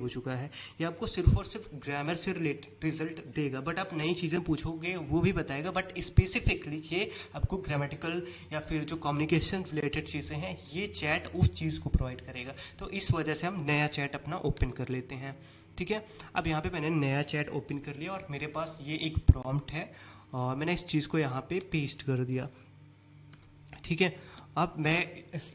हो चुका है। ये आपको सिर्फ और सिर्फ ग्रामर से रिलेटेड रिजल्ट देगा, बट आप नई चीज़ें पूछोगे वो भी बताएगा, बट स्पेसिफिकली ये आपको ग्रामेटिकल या फिर जो कम्युनिकेशन रिलेटेड चीज़ें हैं ये चैट उस चीज़ को प्रोवाइड करेगा। तो इस वजह से हम नया चैट अपना ओपन कर लेते हैं। ठीक है, अब यहाँ पे मैंने नया चैट ओपन कर लिया और मेरे पास ये एक प्रॉम्प्ट है और मैंने इस चीज़ को यहाँ पे पेस्ट कर दिया। ठीक है, अब मैं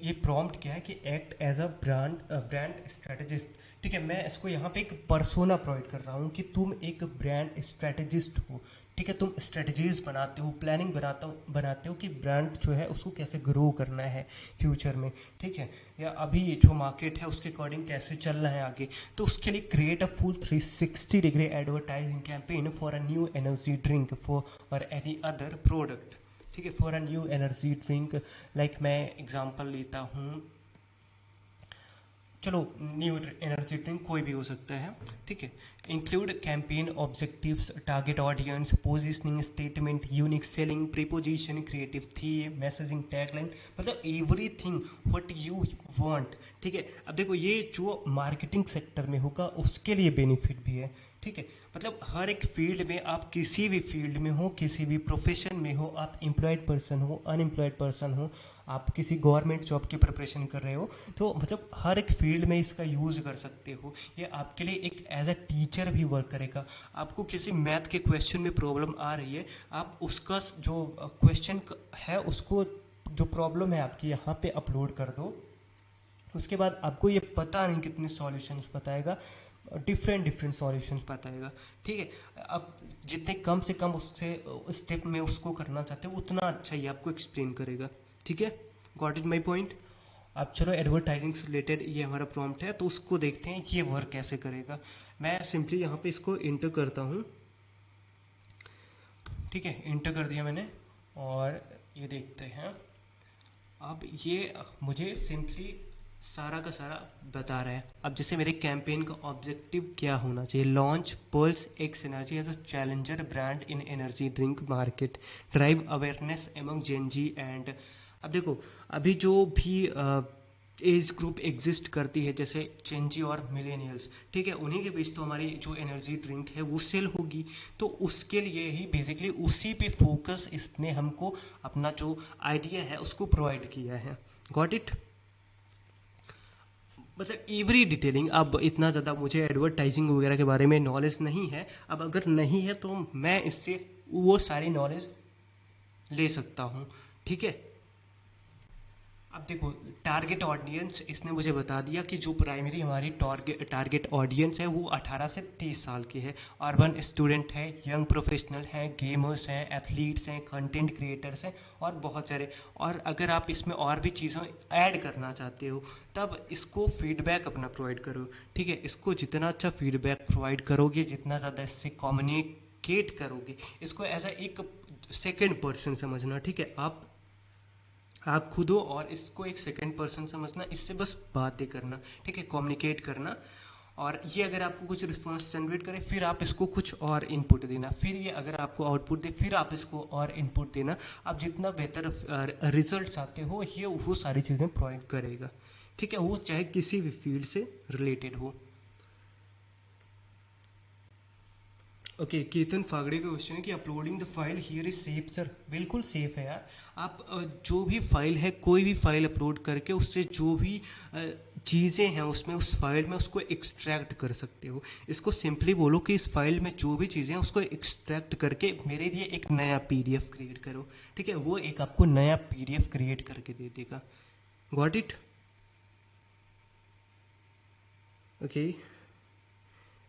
ये प्रॉम्प्ट क्या है कि act as a brand strategist. ठीक है, मैं इसको यहाँ पे एक पर्सोना प्रोवाइड कर रहा हूँ कि तुम एक ब्रांड स्ट्रेटेजिस्ट हो। ठीक है, तुम स्ट्रेटजीज बनाते हो, प्लानिंग बनाते हो कि ब्रांड जो है उसको कैसे ग्रो करना है फ्यूचर में। ठीक है, या अभी जो मार्केट है उसके अकॉर्डिंग कैसे चलना है आगे। तो उसके लिए create a full 360 degree advertising campaign for a new energy drink for और एनी अदर प्रोडक्ट। ठीक है, for a new energy drink, like मैं एग्जांपल लेता हूँ, चलो न्यू एनर्जी ड्रिंक कोई भी हो सकता है। ठीक है, include campaign objectives, target audience, positioning statement, unique selling preposition, creative theme, messaging, tagline, मतलब एवरीथिंग व्हाट यू वांट। ठीक है, अब देखो ये जो मार्केटिंग सेक्टर में होगा उसके लिए बेनिफिट भी है। ठीक है, मतलब हर एक फील्ड में, आप किसी भी फील्ड में हो, किसी भी प्रोफेशन में हो, आप एम्प्लॉयड पर्सन हो, अनएम्प्लॉयड पर्सन हो, आप किसी गवर्नमेंट जॉब की प्रिपरेशन कर रहे हो, तो मतलब हर एक फील्ड में इसका यूज़ कर सकते हो। ये आपके लिए एक एज अ टीचर भी वर्क करेगा। आपको किसी मैथ के क्वेश्चन में प्रॉब्लम आ रही है, आप उसका जो क्वेश्चन है उसको, जो प्रॉब्लम है आपकी, यहाँ पे अपलोड कर दो। उसके बाद आपको ये पता नहीं कितने सॉल्यूशंस बताएगा, डिफरेंट सॉल्यूशंस बताएगा। ठीक है, अब जितने कम से कम उससे स्टेप में उसको करना चाहते हो उतना अच्छा ही आपको एक्सप्लेन करेगा। ठीक है, गॉट इट माई पॉइंट। अब चलो एडवर्टाइजिंग से रिलेटेड ये हमारा प्रॉम्प्ट है, तो उसको देखते हैं ये वर्क कैसे करेगा। मैं सिंपली यहाँ पे इसको इंटर करता हूँ। ठीक है, इंटर कर दिया मैंने और ये देखते हैं। अब ये मुझे सिंपली सारा का सारा बता रहा है। अब जैसे मेरे कैंपेन का ऑब्जेक्टिव क्या होना चाहिए, launch Pulse X energy as a challenger brand in energy drink market, drive awareness among Gen Z and. अब देखो, अभी जो भी एज ग्रुप एग्जिस्ट करती है जैसे चेंजी और मिलेनियल्स, ठीक है, उन्हीं के बीच तो हमारी जो एनर्जी ड्रिंक है वो सेल होगी। तो उसके लिए ही बेसिकली उसी पे फोकस इसने हमको अपना जो आइडिया है उसको प्रोवाइड किया है। गॉट इट, मतलब एवरी डिटेलिंग। अब इतना ज़्यादा मुझे एडवर्टाइजिंग वगैरह के बारे में नॉलेज नहीं है, अब अगर नहीं है तो मैं इससे वो सारी नॉलेज ले सकता हूँ। ठीक है, अब देखो टारगेट ऑडियंस इसने मुझे बता दिया कि जो प्राइमरी हमारी टारगेट ऑडियंस है वो 18 से 30 साल की है। अर्बन स्टूडेंट है, यंग प्रोफेशनल हैं, गेमर्स हैं, एथलीट्स हैं, कंटेंट क्रिएटर्स हैं और बहुत सारे। और अगर आप इसमें और भी चीज़ें ऐड करना चाहते हो तब इसको फीडबैक अपना प्रोवाइड करो। ठीक है, इसको जितना अच्छा फीडबैक प्रोवाइड करोगे, जितना ज़्यादा इससे कम्युनिकेट करोगे, इसको एज अ एक सेकेंड पर्सन समझना। ठीक है, आप खुद हो और इसको एक सेकंड पर्सन समझना, इससे बस बातें करना। ठीक है, कम्युनिकेट करना। और ये अगर आपको कुछ रिस्पॉन्स जनरेट करे फिर आप इसको कुछ और इनपुट देना, फिर ये अगर आपको आउटपुट दे फिर आप इसको और इनपुट देना। आप जितना बेहतर रिजल्ट्स आते हो ये वो सारी चीज़ें प्रोवाइड करेगा। ठीक है, वो चाहे किसी भी फील्ड से रिलेटेड हो। ओके, केतन फागड़े का क्वेश्चन है कि uploading the file here is safe. Sir बिल्कुल सेफ है यार। आप जो भी फाइल है, कोई भी फाइल अपलोड करके उससे जो भी चीज़ें हैं उसमें, उस फाइल में उसको एक्सट्रैक्ट कर सकते हो। इसको सिंपली बोलो कि इस फाइल में जो भी चीज़ें हैं उसको एक्सट्रैक्ट करके मेरे लिए एक नया पीडीएफ क्रिएट करो। ठीक है, वो एक आपको नया पीडीएफ क्रिएट करके दे देगा। Got it. ओके,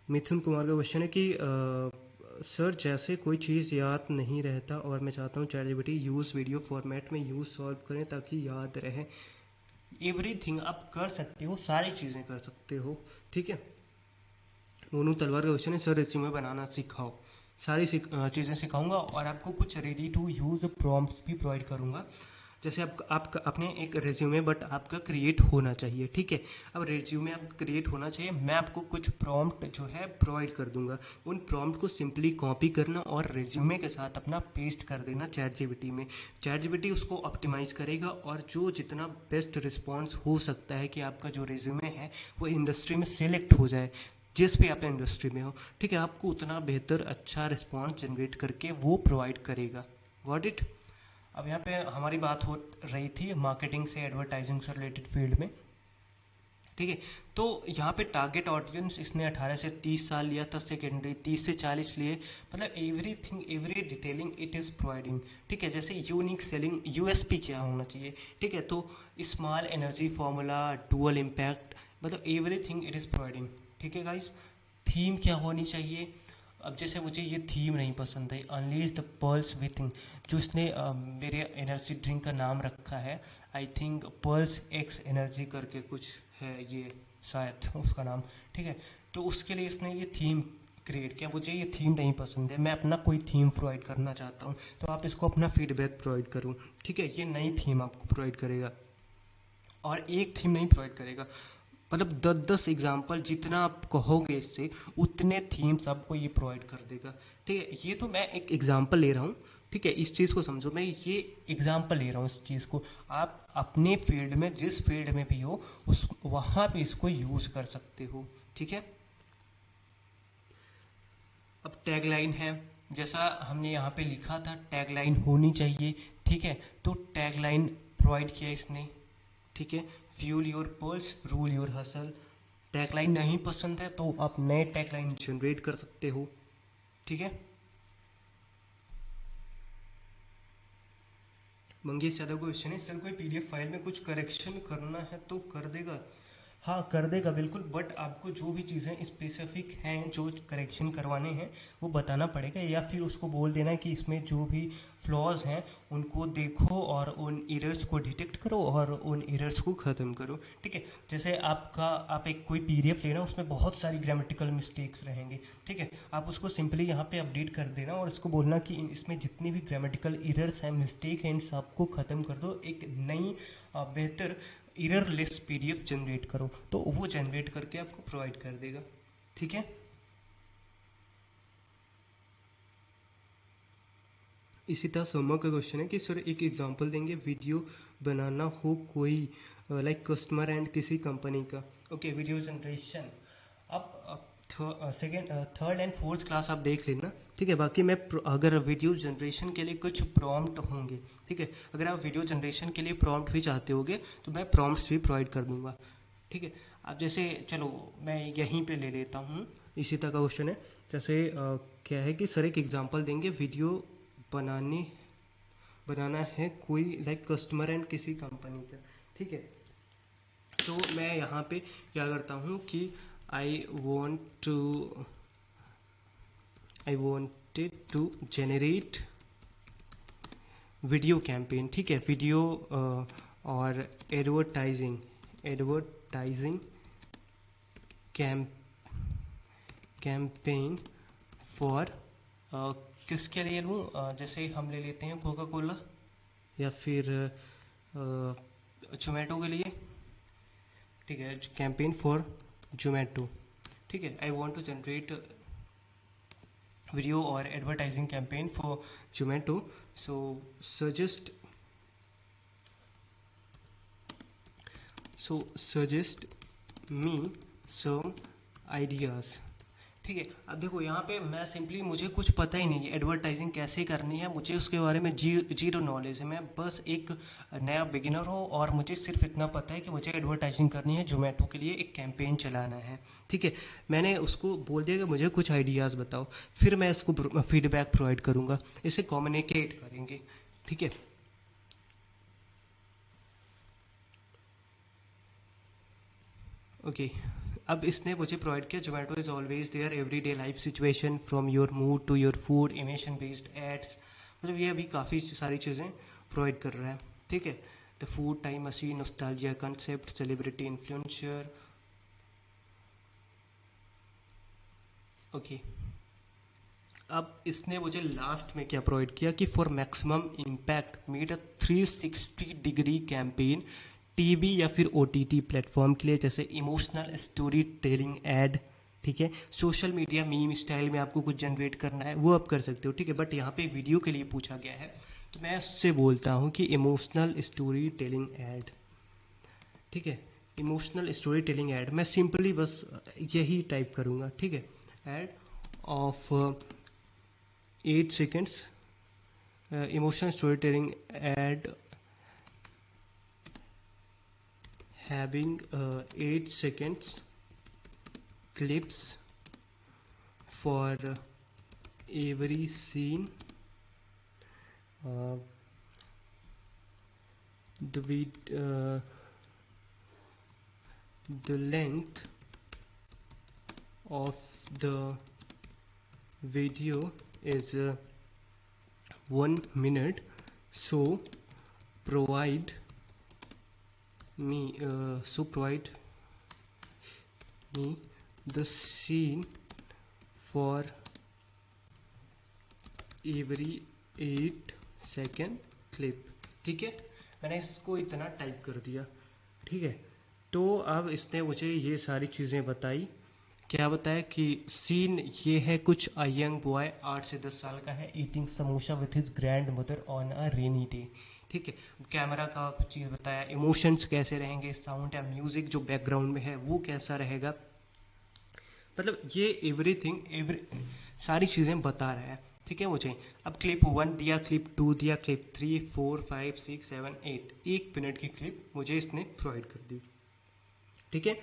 मिथुन कुमार का क्वेश्चन है कि सर जैसे कोई चीज़ याद नहीं रहता और मैं चाहता हूँ chat GPT use video format में यूज़ सॉल्व करें ताकि याद रहे। एवरीथिंग आप कर सकते हो, सारी चीज़ें कर सकते हो। ठीक है, मोनू तलवार का क्वेश्चन है सर रेज्यूमे बनाना सिखाओ। सारी चीज़ें सिखाऊंगा और आपको कुछ रेडी टू यूज़ प्रॉम्प्ट्स भी प्रोवाइड करूंगा। जैसे आपका अपने एक रेज्यूमे बट आपका क्रिएट होना चाहिए। ठीक है, अब रेज्यूमे आपका क्रिएट होना चाहिए, मैं आपको कुछ प्रॉम्प्ट जो है प्रोवाइड कर दूंगा। उन प्रॉम्प्ट को सिंपली कॉपी करना और रेज्यूमे के साथ अपना पेस्ट कर देना चैट जीपीटी में। चैट जीपीटी उसको ऑप्टिमाइज़ करेगा और जो जितना बेस्ट रिस्पॉन्स हो सकता है कि आपका जो रेज्यूमे है वो इंडस्ट्री में सेलेक्ट हो जाए, जिस भी आप इंडस्ट्री में हो, ठीक है, आपको उतना बेहतर अच्छा रिस्पॉन्स जनरेट करके वो प्रोवाइड करेगा। What it. अब यहाँ पे हमारी बात हो रही थी मार्केटिंग से, एडवर्टाइजिंग से रिलेटेड फील्ड में, ठीक है। तो यहाँ पे टारगेट ऑडियंस इसने 18 से 30 साल लिया था, सेकेंडरी 30 से 40 लिए, मतलब everything, every detailing it is providing, ठीक है। जैसे यूनिक सेलिंग, यूएसपी क्या होना चाहिए, ठीक है, तो small energy formula, dual impact, मतलब एवरीथिंग इट इज़ प्रोवाइडिंग, ठीक है गाइस। थीम क्या होनी चाहिए, अब जैसे मुझे ये थीम नहीं पसंद है, अनलीज द पर्ल्स विथिंग, जो इसने मेरे एनर्जी ड्रिंक का नाम रखा है, I think pearls x energy करके कुछ है ये शायद उसका नाम, ठीक है। तो उसके लिए इसने ये थीम क्रिएट किया, मुझे ये थीम नहीं पसंद है, मैं अपना कोई थीम प्रोवाइड करना चाहता हूँ, तो आप इसको अपना फीडबैक प्रोवाइड करूँ, ठीक है। ये नई थीम आपको प्रोवाइड करेगा और एक थीम नहीं प्रोवाइड करेगा, मतलब 10-10 एग्जाम्पल जितना आप कहोगे इससे उतने थीम्स आपको ये प्रोवाइड कर देगा, ठीक है। ये तो मैं एक एग्जाम्पल ले रहा हूँ, ठीक है, इस चीज़ को समझो, मैं ये एग्जाम्पल ले रहा हूँ इस चीज़ को, आप अपने फील्ड में जिस फील्ड में भी हो उस वहाँ पे इसको यूज़ कर सकते हो, ठीक है। अब टैगलाइन है, जैसा हमने यहाँ पे लिखा था टैगलाइन होनी चाहिए, ठीक है, तो टैगलाइन प्रोवाइड किया इसने, ठीक है। Fuel your pulse, rule your hustle. Tagline नहीं पसंद है तो आप नए टैगलाइन जनरेट कर सकते हो, ठीक है। मंगेश यादव को क्वेश्चन है, सर कोई पीडीएफ फाइल में कुछ करेक्शन करना है तो कर देगा। हाँ कर देगा बिल्कुल, बट आपको जो भी चीज़ें स्पेसिफिक हैं जो करेक्शन करवाने हैं वो बताना पड़ेगा, या फिर उसको बोल देना कि इसमें जो भी फ्लॉज हैं उनको देखो और उन एरर्स को डिटेक्ट करो और उन एरर्स को ख़त्म करो, ठीक है। जैसे आप एक कोई पीडीएफ लेना, उसमें बहुत सारी ग्रामेटिकल मिस्टेक्स रहेंगे, ठीक है, आप उसको सिंपली यहाँ पे अपडेट कर देना और इसको बोलना कि इसमें जितनी भी ग्रामेटिकल एरर्स हैं, मिस्टेक हैं, इन सबको ख़त्म कर दो, एक नई बेहतर एररलेस पीडीएफ जनरेट करो, तो वो जनरेट करके आपको प्रोवाइड कर देगा, ठीक है। इसी तरह सोमा का क्वेश्चन है कि सर एक एग्जांपल देंगे, वीडियो बनाना हो कोई लाइक कस्टमर एंड किसी कंपनी का। ओके, वीडियो जनरेशन, अब second third and fourth class आप देख लेना, ठीक है। बाकी मैं अगर वीडियो जनरेशन के लिए कुछ प्रॉम्प्ट होंगे, ठीक है, अगर आप वीडियो जनरेशन के लिए प्रॉम्प्ट भी चाहते होगे तो मैं प्रॉम्प्ट्स भी प्रोवाइड कर दूंगा, ठीक है। अब जैसे चलो मैं यहीं पे ले लेता हूँ, इसी तरह का क्वेश्चन है, जैसे क्या है कि सर एक एग्जांपल देंगे, वीडियो बनाना है कोई लाइक कस्टमर एंड किसी कंपनी का, ठीक है। तो मैं यहाँ पे क्या करता हूँ कि आई wanted to generate video campaign, ठीक है, वीडियो और एडवर्टाइजिंग कैंपेन फॉर किसके लिए लूँ, जैसे हम ले लेते हैं कोका कोला या फिर जोमेटो के लिए, ठीक है, कैंपेन फॉर जोमेटो, ठीक है। I want to generate video और advertising campaign for Zomato, so suggest me some ideas, ठीक है। अब देखो यहाँ पे मैं सिंपली, मुझे कुछ पता ही नहीं है एडवर्टाइजिंग कैसे करनी है, मुझे उसके बारे में जीरो नॉलेज है, मैं बस एक नया बिगिनर हूँ और मुझे सिर्फ इतना पता है कि मुझे एडवर्टाइजिंग करनी है, जोमेटो के लिए एक कैंपेन चलाना है, ठीक है। मैंने उसको बोल दिया कि मुझे कुछ आइडियाज़ बताओ, फिर मैं इसको फीडबैक प्रोवाइड करूँगा, इसे कम्युनिकेट करेंगे, ठीक है। ओके, अब इसने मुझे प्रोवाइड किया, Zomato is always there every day life situation from your mood to your food, emotion based ads, मतलब ये अभी काफ़ी सारी चीज़ें प्रोवाइड कर रहा है, ठीक है। The food time machine, nostalgia concept, celebrity influencer, okay. अब इसने मुझे लास्ट में क्या प्रोवाइड किया कि for maximum impact made a 360 degree campaign TV या फिर ओटीटी प्लेटफॉर्म के लिए, जैसे इमोशनल स्टोरी टेलिंग एड, ठीक है। सोशल मीडिया मीम स्टाइल में आपको कुछ जनरेट करना है वो आप कर सकते हो, ठीक है, बट यहाँ पे वीडियो के लिए पूछा गया है तो मैं उससे बोलता हूँ कि इमोशनल स्टोरी टेलिंग एड, ठीक है, इमोशनल स्टोरी टेलिंग ऐड, मैं सिंपली बस यही टाइप करूँगा, ठीक है। Add of 8 seconds, emotional story telling add having 8 seconds clips for every scene. uh, the the length of the video is 1 minute, so provide provide me the scene for every 8 second clip, ठीक है। मैंने इसको इतना type कर दिया, ठीक है। तो अब इसने मुझे ये सारी चीज़ें बताई। क्या बताया कि सीन ये है, कुछ अ यंग बॉय 8 से 10 साल का है, eating samosa with his grand mother on a rainy day, ठीक है। कैमरा का कुछ चीज़ बताया, इमोशंस कैसे रहेंगे, साउंड या म्यूजिक जो बैकग्राउंड में है वो कैसा रहेगा, मतलब ये एवरी सारी चीज़ें बता रहा है, ठीक है मुझे। अब क्लिप 1 दिया, क्लिप 2 दिया, क्लिप 3, 4, 5, 6, 7, 8, 1 मिनट की क्लिप मुझे इसने प्रोवाइड कर दी, ठीक है।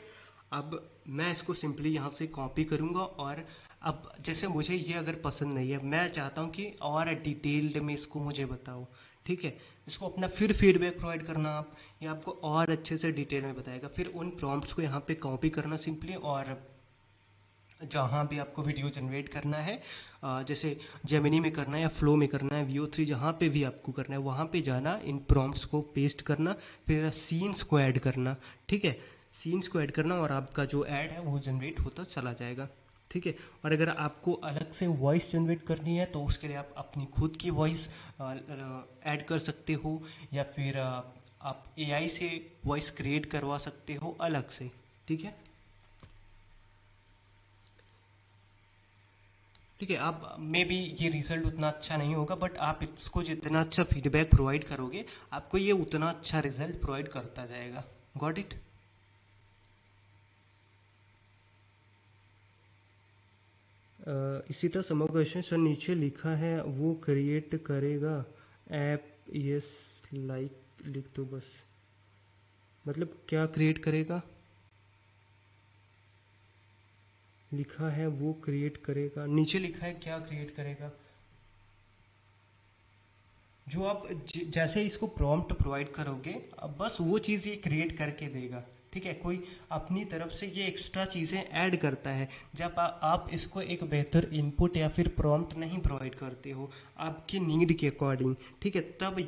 अब मैं इसको सिंपली यहाँ से कॉपी करूँगा, और अब जैसे मुझे ये अगर पसंद नहीं है, मैं चाहता हूँ कि और डिटेल्ड में इसको मुझे बताओ, ठीक है। इसको अपना फिर फीडबैक प्रोवाइड करना आप, ये आपको और अच्छे से डिटेल में बताएगा। फिर उन प्रॉम्प्ट्स को यहाँ पे कॉपी करना सिंपली, और जहाँ भी आपको वीडियो जनरेट करना है, जैसे जेमिनी में करना है या फ्लो में करना है, VO3 जहाँ पे भी आपको करना है वहाँ पे जाना, इन प्रॉम्प्ट्स को पेस्ट करना, फिर सीन्स को ऐड करना, ठीक है। सीन्स को ऐड करना और आपका जो ऐड है वो जनरेट होता चला जाएगा, ठीक है। और अगर आपको अलग से वॉइस जनरेट करनी है तो उसके लिए आप अपनी खुद की वॉइस ऐड कर सकते हो, या फिर आप AI से वॉइस क्रिएट करवा सकते हो अलग से, ठीक है। ठीक है, आप मे बी ये रिजल्ट उतना अच्छा नहीं होगा, बट आप इसको जितना अच्छा फीडबैक प्रोवाइड करोगे आपको ये उतना अच्छा रिजल्ट प्रोवाइड करता जाएगा। Got it. इसी तरह समर क्वेश्चन सर नीचे लिखा है वो क्रिएट करेगा ऐप, यस लाइक लिख दो बस, मतलब क्या क्रिएट करेगा, लिखा है वो क्रिएट करेगा, नीचे लिखा है क्या क्रिएट करेगा। जो आप जैसे इसको प्रॉम्प्ट प्रोवाइड करोगे, अब बस वो चीज़ ये क्रिएट करके देगा, ठीक है। कोई अपनी तरफ से ये एक्स्ट्रा चीज़ें ऐड करता है जब आप इसको एक बेहतर इनपुट या फिर प्रॉम्प्ट नहीं प्रोवाइड करते हो आपकी नीड के अकॉर्डिंग, ठीक है, तब ये